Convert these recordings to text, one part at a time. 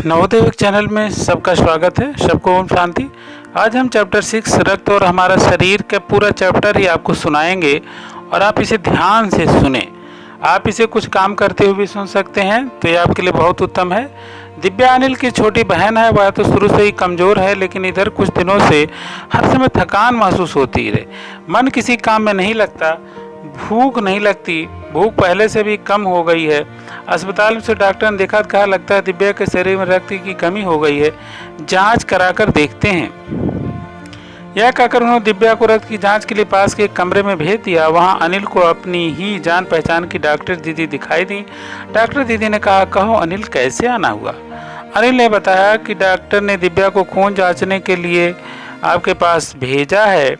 Navodaya channel में सबका स्वागत है। सबको ओम शांति। आज हम चैप्टर 6 रक्त और हमारा शरीर का पूरा चैप्टर ही आपको सुनाएंगे और आप इसे ध्यान से सुने। आप इसे कुछ काम करते हुए भी सुन सकते हैं, तो ये आपके लिए बहुत उत्तम है। दिव्या अनिल की छोटी बहन है। वह तो शुरू से ही कमज़ोर है, लेकिन इधर कुछ दिनों से हर समय थकान महसूस होती है। मन किसी काम में नहीं लगता, भूख नहीं लगती, भूख पहले से भी कम हो गई है। अस्पताल से डॉक्टर ने देखा, कहा लगता है दिव्या के शरीर में रक्त की कमी हो गई है, जांच कराकर देखते हैं। यह कहकर उन्होंने दिव्या को रक्त की जांच के लिए पास के एक कमरे में भेज दिया। वहां अनिल को अपनी ही जान पहचान की डॉक्टर दीदी दिखाई दी। डॉक्टर दीदी ने कहा, कहो अनिल कैसे आना हुआ। अनिल ने बताया कि डॉक्टर ने दिव्या को खून जांचने के लिए आपके पास भेजा है।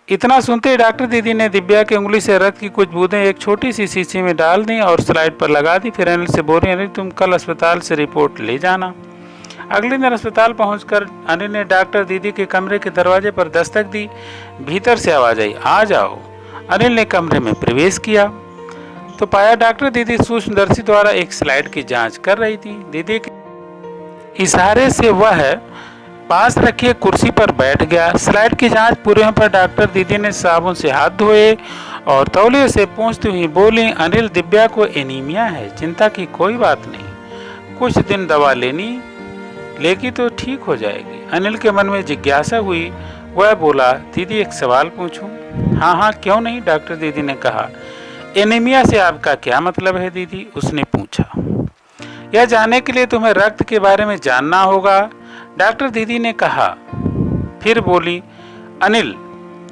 इतना सुनते ही डॉक्टर दीदी ने दिव्या की उंगली से रक्त की कुछ बूंदें एक छोटी सी शीशी में डाल दी और स्लाइड पर लगा दी। फिर अनिल से बोली, अनिल तुम कल अस्पताल से रिपोर्ट ले जाना। अगले दिन अस्पताल पहुंचकर अनिल ने डॉक्टर दीदी के कमरे के दरवाजे पर दस्तक दी। भीतर से आवाज आई, आ जाओ। अनिल ने कमरे में प्रवेश किया तो पाया डॉक्टर दीदी सूक्ष्मदर्शी द्वारा एक स्लाइड की जाँच कर रही थी। दीदी के इशारे से वह पास रखी कुर्सी पर बैठ गया। स्लाइड की जांच पूरे होने पर डॉक्टर दीदी ने साबुन से हाथ धोए और तौलिए से पूछती हुई बोली, अनिल दिव्या को एनीमिया है, चिंता की कोई बात नहीं, कुछ दिन दवा लेगी तो ठीक हो जाएगी। अनिल के मन में जिज्ञासा हुई। वह बोला, दीदी एक सवाल पूछूं? हाँ हाँ क्यों नहीं, डॉक्टर दीदी ने कहा। एनीमिया से आपका क्या मतलब है दीदी? उसने पूछा। यह जानने के लिए तुम्हें रक्त के बारे में जानना होगा, डॉक्टर दीदी ने कहा। फिर बोली, अनिल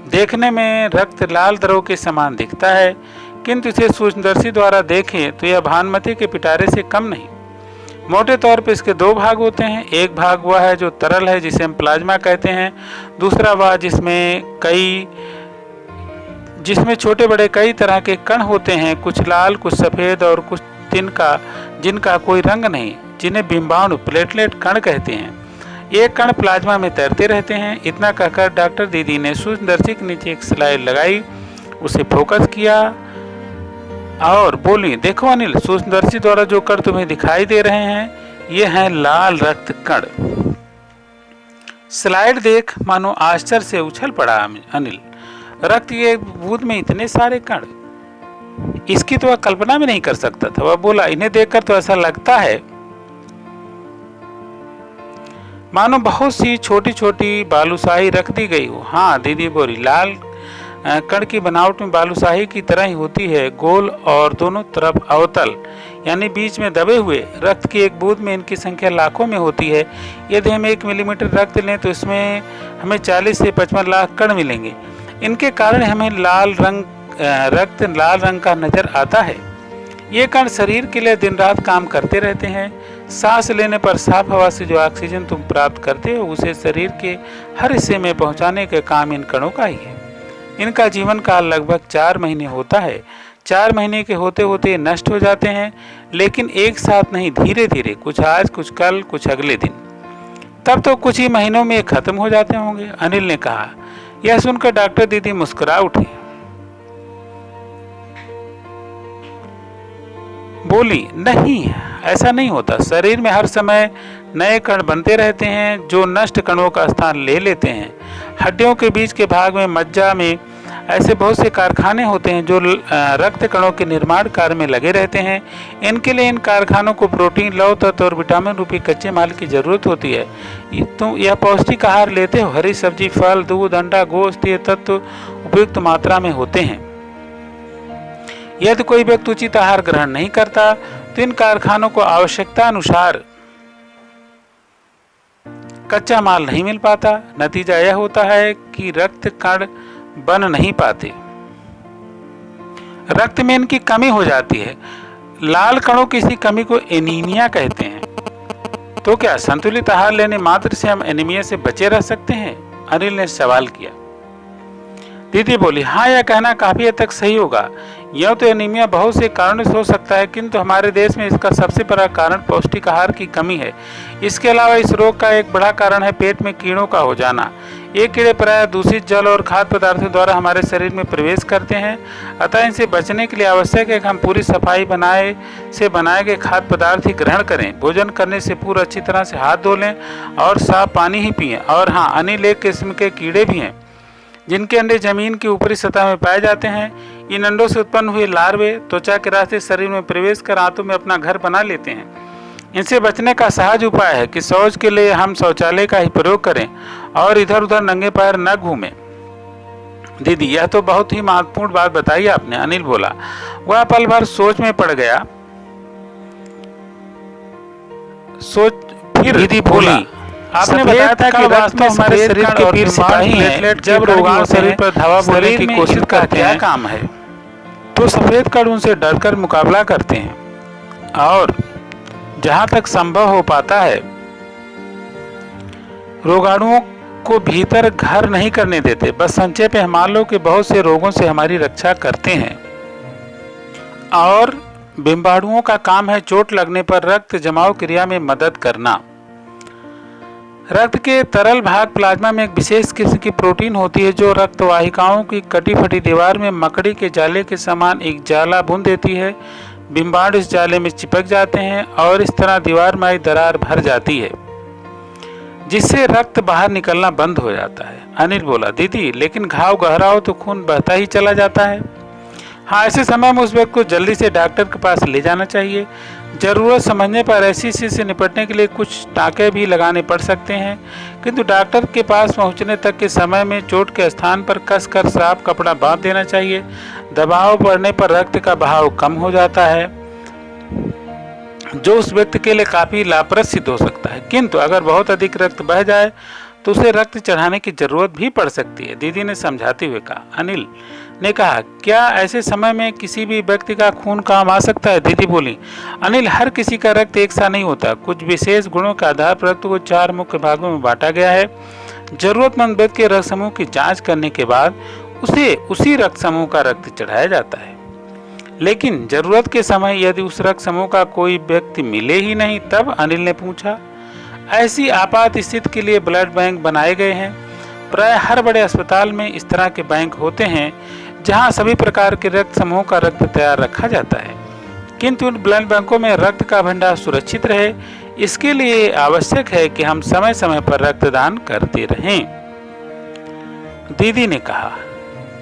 देखने में रक्त लाल द्रव के समान दिखता है, किंतु इसे सूक्ष्मदर्शी द्वारा देखें तो यह भानुमति के पिटारे से कम नहीं। मोटे तौर पर इसके दो भाग होते हैं। एक भाग वह है जो तरल है, जिसे हम प्लाज्मा कहते हैं। दूसरा वह जिसमें छोटे बड़े कई तरह के कण होते हैं, कुछ लाल, कुछ सफ़ेद और कुछ जिनका कोई रंग नहीं, जिन्हें बिंबाणु प्लेटलेट कण कहते हैं। ये कण प्लाज्मा में तैरते रहते हैं। इतना कहकर डॉक्टर दीदी ने सूक्ष्मदर्शी के नीचे एक स्लाइड लगाई, उसे फोकस किया और बोली, देखो अनिल, सूक्ष्मदर्शी द्वारा जो कण तुम्हें दिखाई दे रहे हैं ये हैं लाल रक्त कण। स्लाइड देख मानो आश्चर्य से उछल पड़ा अनिल। रक्त के बूंद में इतने सारे कण, इसकी तो वह कल्पना भी नहीं कर सकता था। वह बोला, इन्हें देखकर तो ऐसा लगता है मानो बहुत सी छोटी छोटी बालूशाही रख दी गई हो। हाँ दीदी बोली, लाल कण की बनावट में बालूशाही की तरह ही होती है, गोल और दोनों तरफ अवतल, यानी बीच में दबे हुए। रक्त की एक बूंद में इनकी संख्या लाखों में होती है। यदि हम 1 मिलीमीटर रक्त लें तो इसमें हमें 40 से 55 लाख कण मिलेंगे। इनके कारण हमें रक्त लाल रंग का नजर आता है। ये कण शरीर के लिए दिन रात काम करते रहते हैं। सांस लेने पर साफ हवा से जो ऑक्सीजन तुम प्राप्त करते हो, उसे शरीर के हर हिस्से में पहुंचाने का काम इन कणों का ही है। इनका जीवन काल लगभग 4 महीने होता है। 4 महीने के होते होते ये नष्ट हो जाते हैं, लेकिन एक साथ नहीं, धीरे धीरे, कुछ आज, कुछ कल, कुछ अगले दिन। तब तो कुछ ही महीनों में खत्म हो जाते होंगे, अनिल ने कहा। यह सुनकर डॉक्टर दीदी मुस्कुरा उठी। बोली, नहीं ऐसा नहीं होता, शरीर में हर समय नए कण बनते रहते हैं जो नष्ट कणों का स्थान ले लेते हैं। हड्डियों के बीच के भाग में, मज्जा में ऐसे बहुत से कारखाने होते हैं जो रक्त कणों के निर्माण कार्य में लगे रहते हैं। इनके लिए इन कारखानों को प्रोटीन, लौह तत्व और विटामिन रूपी कच्चे माल की जरूरत होती है। तुम यह पौष्टिक आहार लेते हो, हरी सब्जी, फल, दूध, अंडा, गोश्त, ये तत्व उपयुक्त मात्रा में होते हैं। यदि कोई व्यक्ति उचित आहार ग्रहण नहीं करता तो इन कारखानों को आवश्यकता अनुसार कच्चा माल नहीं मिल पाता। नतीजा यह होता है कि रक्त कण बन नहीं पाते, रक्त में इनकी कमी हो जाती है। लाल कणों की इसी कमी को एनीमिया कहते हैं। तो क्या संतुलित आहार लेने मात्र से हम एनीमिया से बचे रह सकते हैं? अनिल ने सवाल किया। दीदी बोली, हाँ यह कहना काफी हद तक सही होगा। यह तो एनीमिया बहुत से कारणों से हो सकता है, किंतु हमारे देश में इसका सबसे बड़ा कारण पौष्टिक आहार की कमी है। इसके अलावा इस रोग का एक बड़ा कारण है पेट में कीड़ों का हो जाना। ये कीड़े प्रायः दूषित जल और खाद्य पदार्थों द्वारा हमारे शरीर में प्रवेश करते हैं, अतः इनसे बचने के लिए आवश्यक है कि हम पूरी सफाई बनाए गए खाद्य पदार्थ ही ग्रहण करें। भोजन करने से पूर्व अच्छी तरह से हाथ धो लें और साफ पानी ही पिएं। और हाँ, अनिल एक किस्म के कीड़े भी हैं जिनके अंडे जमीन की ऊपरी सतह में पाए जाते हैं। इन अंडों से उत्पन्न हुए लार्वे त्वचा के रास्ते शरीर में प्रवेश कर आंतों में अपना घर बना लेते हैं। इनसे बचने का सहज उपाय है कि शौच के लिए हम शौचालय का ही प्रयोग करें और इधर उधर नंगे पैर न घूमें। दीदी, यह तो बहुत ही महत्वपूर्ण बात बताई आपने, अनिल बोला। वह पल भर सोच में पड़ गया। फिर दीदी बोली, आपने बताया था कि रक्त में हमारे शरीर के पीर सिपाही हैं। जब रोगाणु शरीर पर धावा बोलने की कोशिश करते हैं, क्या काम है? तो सफेद कण उनसे डरकर मुकाबला करते हैं और जहां तक संभव हो पाता है रोगाणुओं को भीतर घर नहीं करने देते। बस संक्षेप में मान लो कि बहुत से रोगों से हमारी रक्षा करते हैं। और बिम्बाणुओं का काम है चोट लगने पर रक्त जमाव क्रिया में मदद करना। रक्त के तरल भाग प्लाज्मा में एक विशेष किस्म की प्रोटीन होती है जो रक्त वाहिकाओं की कटी फटी दीवार में मकड़ी के जाले के समान एक जाला बुन देती है। बिम्बाणु इस जाले में चिपक जाते हैं और इस तरह दीवार में दरार भर जाती है जिससे रक्त बाहर निकलना बंद हो जाता है। अनिल बोला, दीदी लेकिन घाव गहरा हो तो खून बहता ही चला जाता है। हाँ, ऐसे समय में उस व्यक्ति को जल्दी से डॉक्टर के पास ले जाना चाहिए। जरूरत समझने पर ऐसी स्थिति से निपटने के लिए कुछ टाँके भी लगाने पड़ सकते हैं, किंतु डॉक्टर के पास पहुंचने तक के समय में चोट के स्थान पर कसकर साफ कपड़ा बांध देना चाहिए। दबाव बढ़ने पर रक्त का बहाव कम हो जाता है जो उस व्यक्ति के लिए काफ़ी लाभप्रद सिद्ध हो सकता है, किंतु अगर बहुत अधिक रक्त बह जाए तो उसे रक्त चढ़ाने की जरूरत भी पड़ सकती है, दीदी ने समझाते हुए कहा। अनिल ने कहा, क्या ऐसे समय में किसी भी व्यक्ति का खून काम आ सकता है? दीदी बोली, अनिल हर किसी का रक्त एक सा नहीं होता। कुछ विशेष गुणों के आधार पर रक्त को 4 मुख्य भागों में बांटा गया है। जरूरतमंद व्यक्ति के रक्त समूह की जांच करने के बाद उसे उसी रक्त समूह का रक्त चढ़ाया जाता है। लेकिन जरूरत के समय यदि उस रक्त समूह का कोई व्यक्ति मिले ही नहीं, तब? अनिल ने पूछा। ऐसी आपात स्थिति के लिए ब्लड बैंक बनाए गए हैं। प्राय हर बड़े अस्पताल में इस तरह के बैंक होते हैं जहां सभी प्रकार के रक्त समूह का रक्त तैयार रखा जाता है, किंतु उन ब्लड बैंकों में रक्त का भंडार सुरक्षित रहे, इसके लिए आवश्यक है कि हम समय समय पर रक्तदान करते रहें। दीदी ने कहा,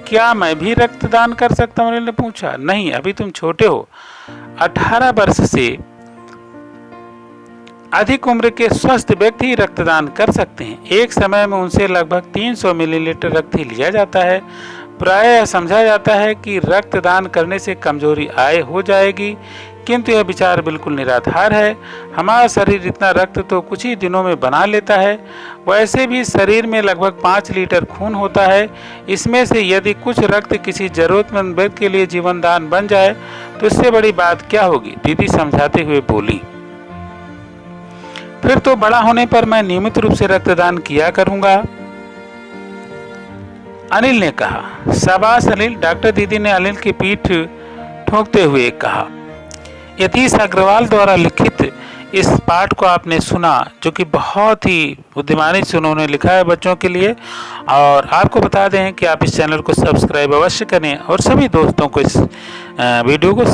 क्या मैं भी रक्तदान कर सकता हूँ? अनिल ने पूछा। नहीं, अभी तुम छोटे हो। 18 वर्ष से अधिक उम्र के स्वस्थ व्यक्ति ही रक्तदान कर सकते हैं। एक समय में उनसे लगभग 300 मिलीलीटर रक्त ही लिया जाता है। प्रायः समझा जाता है कि रक्तदान करने से कमजोरी आय हो जाएगी, किंतु यह विचार बिल्कुल निराधार है। हमारा शरीर इतना रक्त तो कुछ ही दिनों में बना लेता है। वैसे भी शरीर में लगभग 5 लीटर खून होता है। इसमें से यदि कुछ रक्त किसी जरूरतमंद व्यक्ति के लिए जीवन दान बन जाए तो इससे बड़ी बात क्या होगी? दीदी समझाते हुए बोली। फिर तो बड़ा होने पर मैं नियमित रूप से रक्तदान किया करूंगा, अनिल ने कहा। शाबाश अनिल, डॉक्टर दीदी ने अनिल की पीठ ठोंकते हुए कहा। यतीश अग्रवाल द्वारा लिखित इस पाठ को आपने सुना, जो कि बहुत ही बुद्धिमानी से उन्होंने लिखा है बच्चों के लिए। और आपको बता दें कि आप इस चैनल को सब्सक्राइब अवश्य करें और सभी दोस्तों को इस वीडियो को